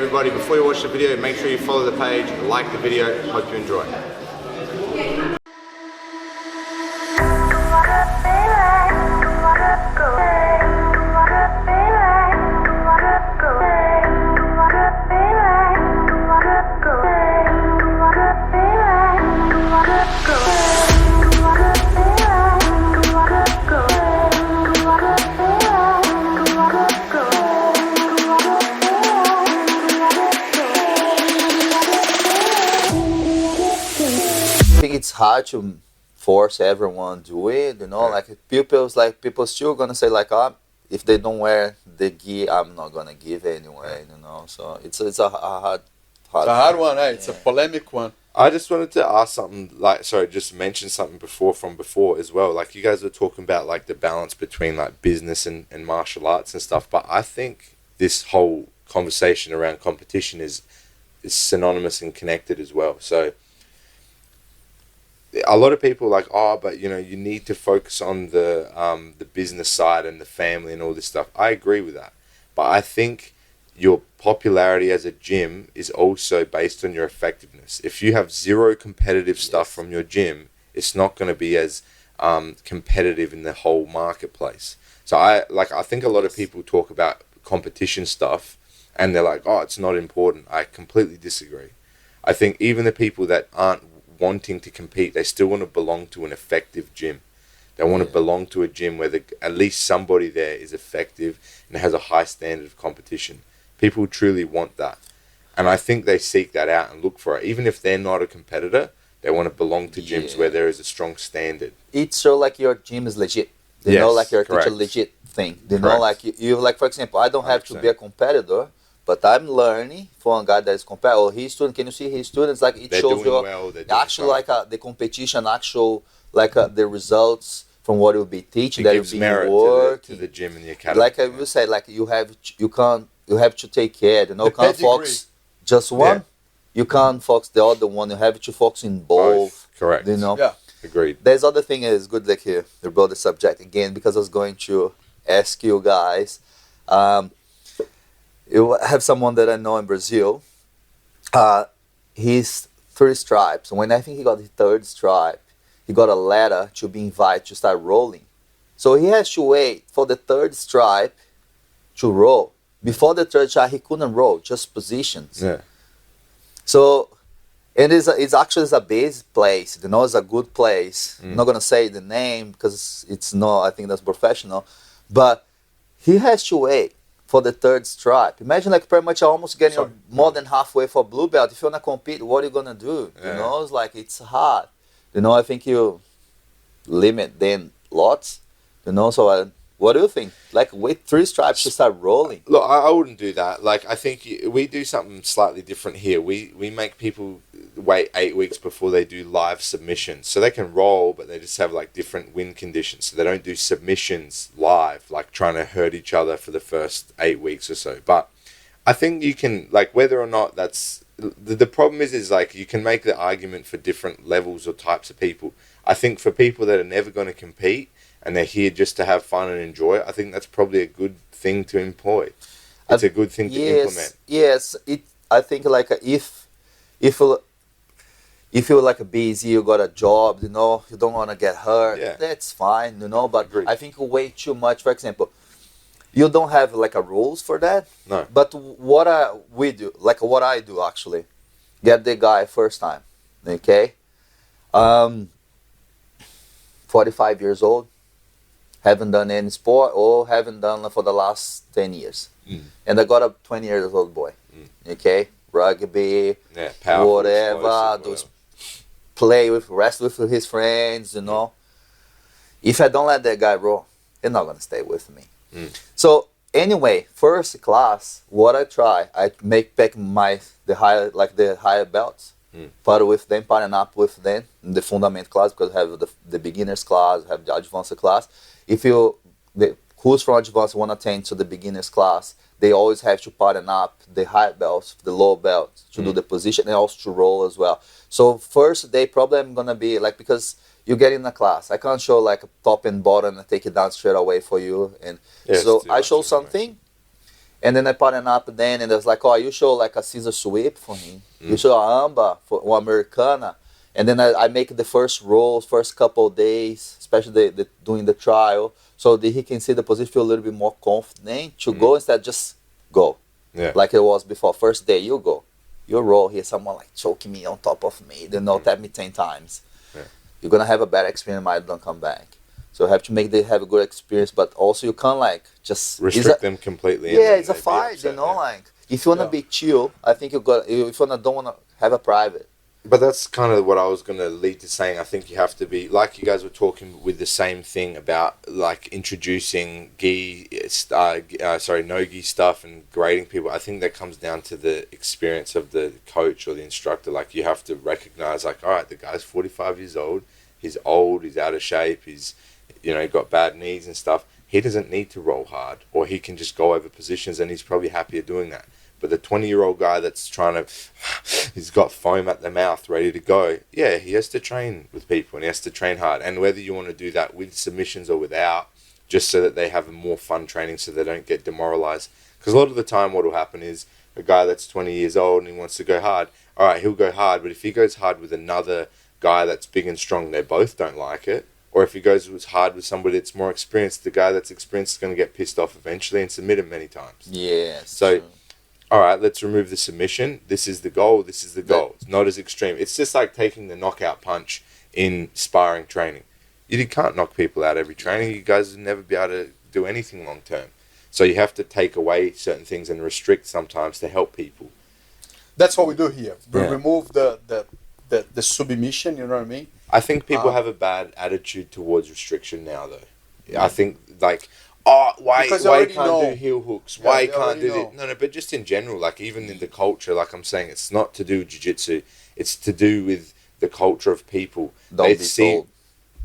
everybody, before you watch the video, make sure you follow the page, like the video. Hope you enjoy. It's hard to force everyone to do it, you know. Like people still gonna say like, if they don't wear the gear, I'm not gonna give anyway, you know. So it's a hard one. Hey, it's a polemic one. I just wanted to ask something, like, sorry, just mention something from before as well. Like, you guys were talking about like the balance between like business and martial arts and stuff, but I think this whole conversation around competition is synonymous and connected as well. So a lot of people are like, but you know, you need to focus on the business side and the family and all this stuff. I agree with that, but I think your popularity as a gym is also based on your effectiveness. If you have zero competitive stuff from your gym, it's not going to be as competitive in the whole marketplace. So I think a lot of people talk about competition stuff and they're like, it's not important. I completely disagree. I think even the people that aren't wanting to compete, they still want to belong to an effective gym. They want to belong to a gym where at least somebody there is effective and has a high standard of competition. People truly want that, and I think they seek that out and look for it. Even if they're not a competitor, they want to belong to gyms where there is a strong standard. It's so like your gym is legit, you know, like you're teaching a legit thing, you know, like you like, for example, I don't have to be a competitor, but I'm learning from a guy that is competitive. Or his student, can you see his students? Like it shows you actually like the competition, actual like the results from what you'll be teaching. That gives you'll be merit working to the gym and the academy. Like I will say, like you have to take care. You know, you can't focus just one. Yeah. You can't focus the other one. You have to focus in both. Correct. You know. Yeah. Agreed. There's other thing is good. Like here, you brought the subject again because I was going to ask you guys. You have someone that I know in Brazil. He's 3 stripes. When I think he got the 3rd stripe, he got a letter to be invited to start rolling. So he has to wait for the 3rd stripe to roll. Before the 3rd stripe, he couldn't roll, just positions. Yeah. So, and it's actually a base place. You know, it's a good place. I'm not gonna say the name because it's not. I think that's professional, but he has to wait for the 3rd stripe. Imagine like pretty much almost getting more than halfway for blue belt. If you wanna compete, what are you gonna do? You know, it's like it's hard. You know, I think you limit then lots. You know, so what do you think? Like wait 3 stripes to start rolling? Look, I wouldn't do that. Like I think we do something slightly different here. We make people wait 8 weeks before they do live submissions, so they can roll, but they just have like different win conditions. So they don't do submissions live, like trying to hurt each other for the first 8 weeks or so. But I think you can, like, whether or not that's the problem is like you can make the argument for different levels or types of people. I think for people that are never going to compete and they're here just to have fun and enjoy it, I think that's probably a good thing to employ. It's a good thing to implement. Yes, I think like if you're like busy, you got a job, you know, you don't want to get hurt, that's fine, you know, but I think way too much. For example, you don't have like a rules for that. No. But what I do actually, get the guy first time, okay? 45 years old, haven't done any sport or haven't done for the last 10 years. And I got a 20 years old boy, okay? Rugby, whatever, those rest with his friends, you know. If I don't let that guy roll, they're not gonna stay with me. So anyway, first class, what I try, I make back the higher belts, part with them, partner up with them in the fundament class, because I have the beginners class, I have the advanced class. If who's from advanced want to attend to the beginners class, they always have to partner up the high belts, the low belts to do the position and also to roll as well. So first day probably I'm gonna be like, because you get in a class, I can't show like a top and bottom and take it down straight away for you. And so I show something, And then I partnered up then, and it was like, oh, you show like a scissor sweep for him. You show a amba for one Americana. And then I make the first rolls, first couple of days, especially doing the trial, so that he can see the position, feel a little bit more confident to go instead of just go. Yeah. Like it was before. First day, you go. You roll here, someone like choking me on top of me, they know tap me 10 times. Yeah. You're going to have a bad experience, might don't come back. So you have to make them have a good experience, but also you can't like just Restrict them completely. Yeah, it's a fight, you know, like if you wanna be chill, I think if you don't wanna have a private. But that's kind of what I was going to lead to saying. I think you have to be, like you guys were talking with the same thing about like introducing no-gi stuff and grading people. I think that comes down to the experience of the coach or the instructor. Like you have to recognize like, all right, the guy's 45 years old, he's old, he's out of shape, he's, you know, got bad knees and stuff. He doesn't need to roll hard, or he can just go over positions and he's probably happier doing that. But the 20-year-old guy that's trying to, he's got foam at the mouth, ready to go. Yeah, he has to train with people and he has to train hard. And whether you want to do that with submissions or without, just so that they have a more fun training so they don't get demoralized. Because a lot of the time what will happen is a guy that's 20 years old and he wants to go hard, all right, he'll go hard. But if he goes hard with another guy that's big and strong, they both don't like it. Or if he goes hard with somebody that's more experienced, the guy that's experienced is going to get pissed off eventually and submit him many times. Yes. So... true. all right, let's remove the submission. This is the goal. This is the goal. It's not as extreme. It's just like taking the knockout punch in sparring training. You can't knock people out every training. You guys will never be able to do anything long term. So you have to take away certain things and restrict sometimes to help people. That's what we do here. We Yeah. remove the submission, you know what I mean? I think people have a bad attitude towards restriction now, though. I think, like... oh, why Because you already can't know. do heel hooks? Yeah, Why you they can't already do know. this? No, but just in general, like even in the culture, like I'm saying, it's not to do with jiu-jitsu. It's to do with the culture of people. Don't They be see- told.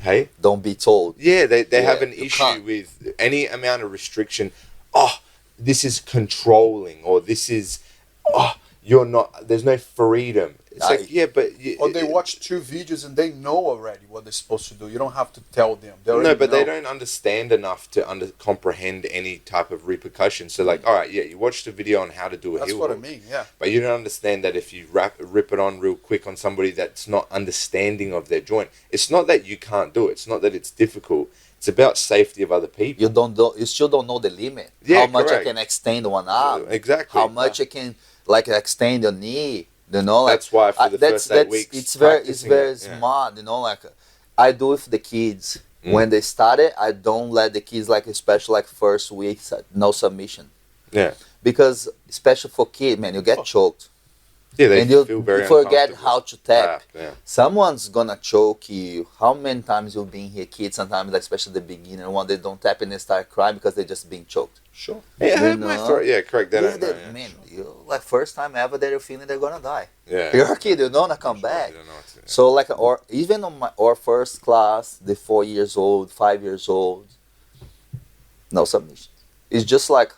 Hey? Don't be told. Yeah, they Yeah, have an you issue can't. with any amount of restriction. Oh, this is controlling, or this is, oh, you're not, there's no freedom. It's like, yeah, but... Or they watch 2 videos and they know already what they're supposed to do. You don't have to tell them. They No, already but they know. don't understand enough to comprehend any type of repercussion. So, like, all right, yeah, you watched a video on how to do a That's heel what I hook, mean, yeah. but you don't understand that if you rip it on real quick on somebody that's not understanding of their joint, it's not that you can't do it. It's not that it's difficult. It's about safety of other people. You still don't know the limit. Yeah, how much correct. I can extend one arm. Exactly. How much I can like extend your knee. You know, like That's why for the first 8 weeks, it's very practicing very it, yeah. smart. You know, like I do with the kids when they started. I don't let the kids like, especially like first weeks, no submission. Yeah. Because especially for kids, man, you get choked. Yeah, they And you feel very forget uncomfortable. how to tap. Yeah. Someone's gonna choke you. How many times you've been here, kids? Sometimes, like, especially the beginner one, they don't tap and they start crying because they just being choked. Sure. Yeah, I You heard my know? throat. Yeah, correct. They Yeah, don't know. Yeah. man, you like first time ever that you're feeling they're gonna die. Yeah. You're a kid, you don't wanna come back. You don't know what to do. So like, or even on our first class, the 4 years old, 5 years old, no submission. It's just like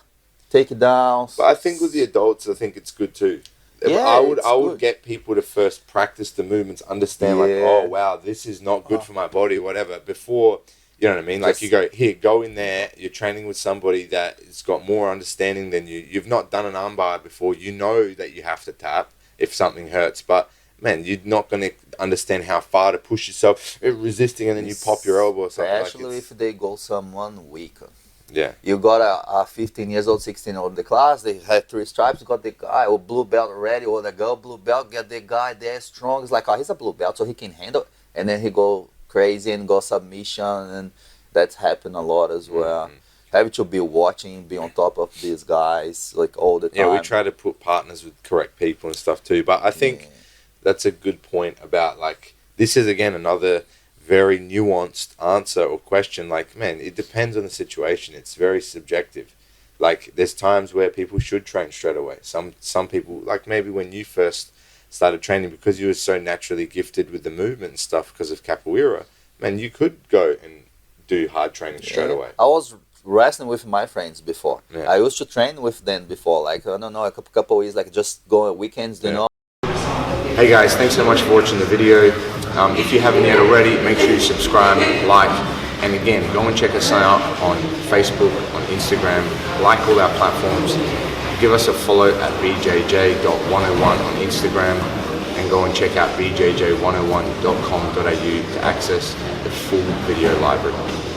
take it down. But I think with the adults, I think it's good too. Yeah, I would it's I would good. get people to first practice the movements, understand like, Yeah. oh wow, this is not good for my body, whatever. Before, you know what I mean? Like Just- you go here, go in there. You're training with somebody that has got more understanding than you. You've not done an armbar before. You know that you have to tap if something hurts, but man, you're not going to understand how far to push yourself, resisting, and then you pop your elbow or something. Especially Like if they go someone weaker. yeah. You got a 15 years old, 16 old in the class. They had 3 stripes. You got the guy or blue belt already, or the girl blue belt. Get the guy there strong. It's like, oh, he's a blue belt, so he can handle it. And then he go crazy and go submission, and that's happened a lot as well. Have to be watching, be on top of these guys like all the time. Yeah, we try to put partners with correct people and stuff too. But I think that's a good point about like this is again another very nuanced answer or question. Like, man, it depends on the situation. It's very subjective. Like, there's times where people should train straight away. Some people, like maybe when you first started training because you were so naturally gifted with the movement and stuff because of capoeira, man, you could go and do hard training straight away. I was wrestling with my friends before. Yeah. I used to train with them before, like I don't know, a couple weeks, like just go on weekends, you know. Hey guys, thanks so much for watching the video. If you haven't yet already, make sure you subscribe, like, And again, go and check us out on Facebook, on Instagram, like all our platforms. Give us a follow at bjj.101 on Instagram, and go and check out bjj101.com.au to access the full video library.